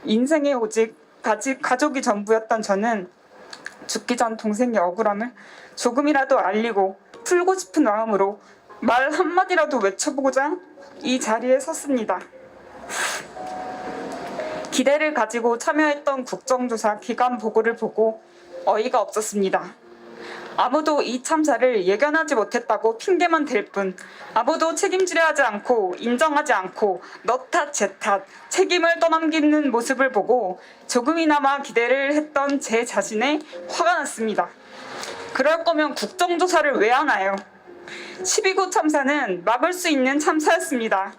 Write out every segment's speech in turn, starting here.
인생에 오직 가족이 전부였던 저는 죽기 전 동생의 억울함을 조금이라도 알리고 풀고 싶은 마음으로 말 한마디라도 외쳐보고자 이 자리에 섰습니다. 기대를 가지고 참여했던 국정조사 기간 보고를 보고 어이가 없었습니다. 아무도 이 참사를 예견하지 못했다고 핑계만 댈 뿐 아무도 책임지려 하지 않고 인정하지 않고 너 탓, 제 탓, 책임을 떠넘기는 모습을 보고 조금이나마 기대를 했던 제 자신에 화가 났습니다. 그럴 거면 국정조사를 왜 하나요? 12구 참사는 막을 수 있는 참사였습니다.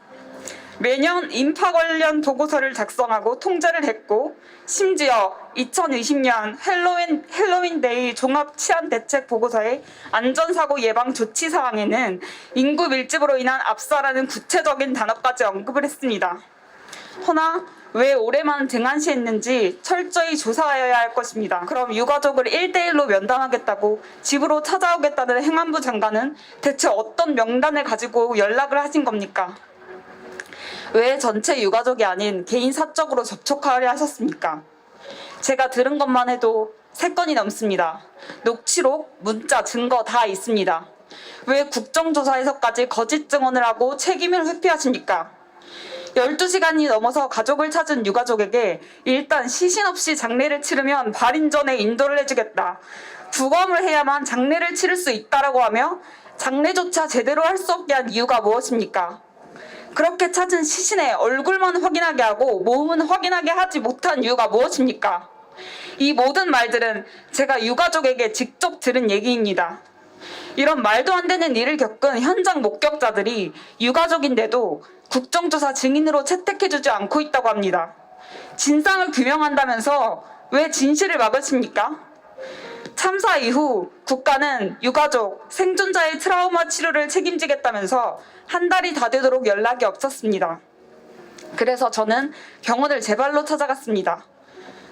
매년 인파 관련 보고서를 작성하고 통제를 했고 심지어 2020년 헬로윈데이 종합치안대책 보고서의 안전사고 예방 조치 사항에는 인구 밀집으로 인한 압사라는 구체적인 단어까지 언급을 했습니다. 허나 왜 올해만 등한시했는지 철저히 조사하여야 할 것입니다. 그럼 유가족을 1대1로 면담하겠다고 집으로 찾아오겠다는 행안부 장관은 대체 어떤 명단을 가지고 연락을 하신 겁니까? 왜 전체 유가족이 아닌 개인 사적으로 접촉하려 하셨습니까? 제가 들은 것만 해도 3건이 넘습니다. 녹취록, 문자, 증거 다 있습니다. 왜 국정조사에서까지 거짓 증언을 하고 책임을 회피하십니까? 12시간이 넘어서 가족을 찾은 유가족에게 일단 시신 없이 장례를 치르면 발인 전에 인도를 해주겠다. 부검을 해야만 장례를 치를 수 있다라고 하며 장례조차 제대로 할 수 없게 한 이유가 무엇입니까? 그렇게 찾은 시신의 얼굴만 확인하게 하고 몸은 확인하게 하지 못한 이유가 무엇입니까? 이 모든 말들은 제가 유가족에게 직접 들은 얘기입니다. 이런 말도 안 되는 일을 겪은 현장 목격자들이 유가족인데도 국정조사 증인으로 채택해주지 않고 있다고 합니다. 진상을 규명한다면서 왜 진실을 막으십니까? 참사 이후 국가는 유가족, 생존자의 트라우마 치료를 책임지겠다면서 한 달이 다 되도록 연락이 없었습니다. 그래서 저는 병원을 제 발로 찾아갔습니다.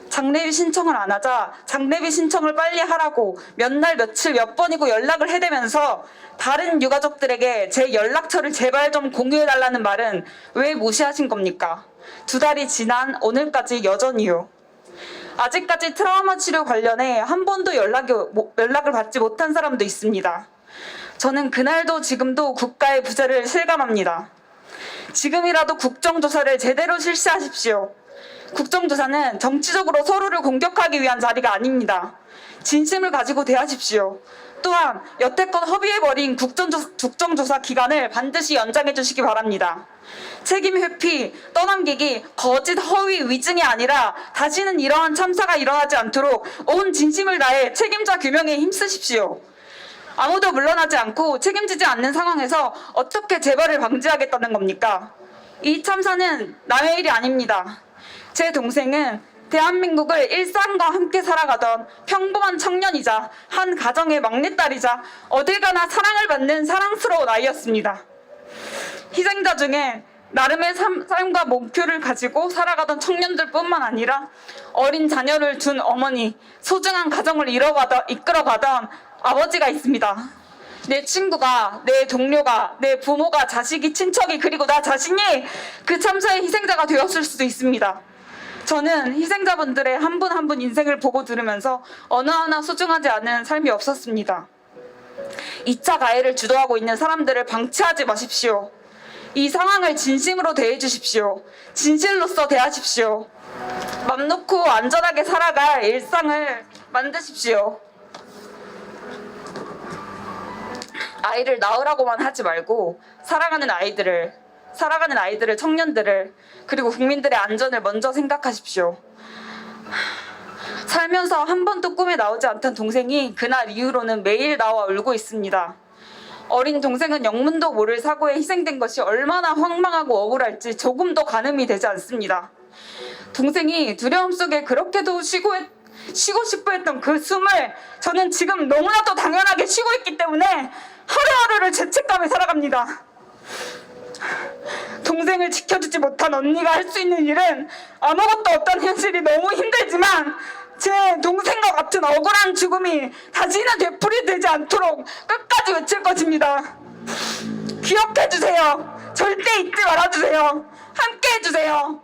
장례비 신청을 안 하자 장례비 신청을 빨리 하라고 몇 날 며칠 몇 번이고 연락을 해대면서 다른 유가족들에게 제 연락처를 제발 좀 공유해달라는 말은 왜 무시하신 겁니까? 2달이 지난 오늘까지 여전히요. 아직까지 트라우마 치료 관련해 한 번도 연락을 받지 못한 사람도 있습니다. 저는 그날도 지금도 국가의 부재를 실감합니다. 지금이라도 국정조사를 제대로 실시하십시오. 국정조사는 정치적으로 서로를 공격하기 위한 자리가 아닙니다. 진심을 가지고 대하십시오. 또한 여태껏 허비해버린 국정조사 기간을 반드시 연장해 주시기 바랍니다. 책임 회피, 떠넘기기, 거짓 허위, 위증이 아니라 다시는 이러한 참사가 일어나지 않도록 온 진심을 다해 책임자 규명에 힘쓰십시오. 아무도 물러나지 않고 책임지지 않는 상황에서 어떻게 재발을 방지하겠다는 겁니까? 이 참사는 남의 일이 아닙니다. 제 동생은 대한민국을 일상과 함께 살아가던 평범한 청년이자 한 가정의 막내딸이자 어딜 가나 사랑을 받는 사랑스러운 아이였습니다. 희생자 중에 나름의 삶과 목표를 가지고 살아가던 청년들뿐만 아니라 어린 자녀를 둔 어머니, 소중한 가정을 이끌어가던 아버지가 있습니다. 내 친구가, 내 동료가, 내 부모가, 자식이, 친척이, 그리고 나 자신이 그 참사의 희생자가 되었을 수도 있습니다. 저는 희생자분들의 한 분 한 분 인생을 보고 들으면서 어느 하나 소중하지 않은 삶이 없었습니다. 2차 가해를 주도하고 있는 사람들을 방치하지 마십시오. 이 상황을 진심으로 대해주십시오. 진실로서 대하십시오. 맘 놓고 안전하게 살아갈 일상을 만드십시오. 아이를 낳으라고만 하지 말고 살아가는 아이들을, 청년들을, 그리고 국민들의 안전을 먼저 생각하십시오. 살면서 한 번도 꿈에 나오지 않던 동생이 그날 이후로는 매일 나와 울고 있습니다. 어린 동생은 영문도 모를 사고에 희생된 것이 얼마나 황망하고 억울할지 조금도 가늠이 되지 않습니다. 동생이 두려움 속에 그렇게도 쉬고 싶어 했던 그 숨을 저는 지금 너무나도 당연하게 쉬고 있기 때문에 하루하루를 죄책감에 살아갑니다. 동생을 지켜주지 못한 언니가 할 수 있는 일은 아무것도 없던 현실이 너무 힘들지만 제 동생과 같은 억울한 죽음이 다시는 되풀이되지 않도록 끝까지 외칠 것입니다. 기억해주세요. 절대 잊지 말아주세요. 함께 해주세요.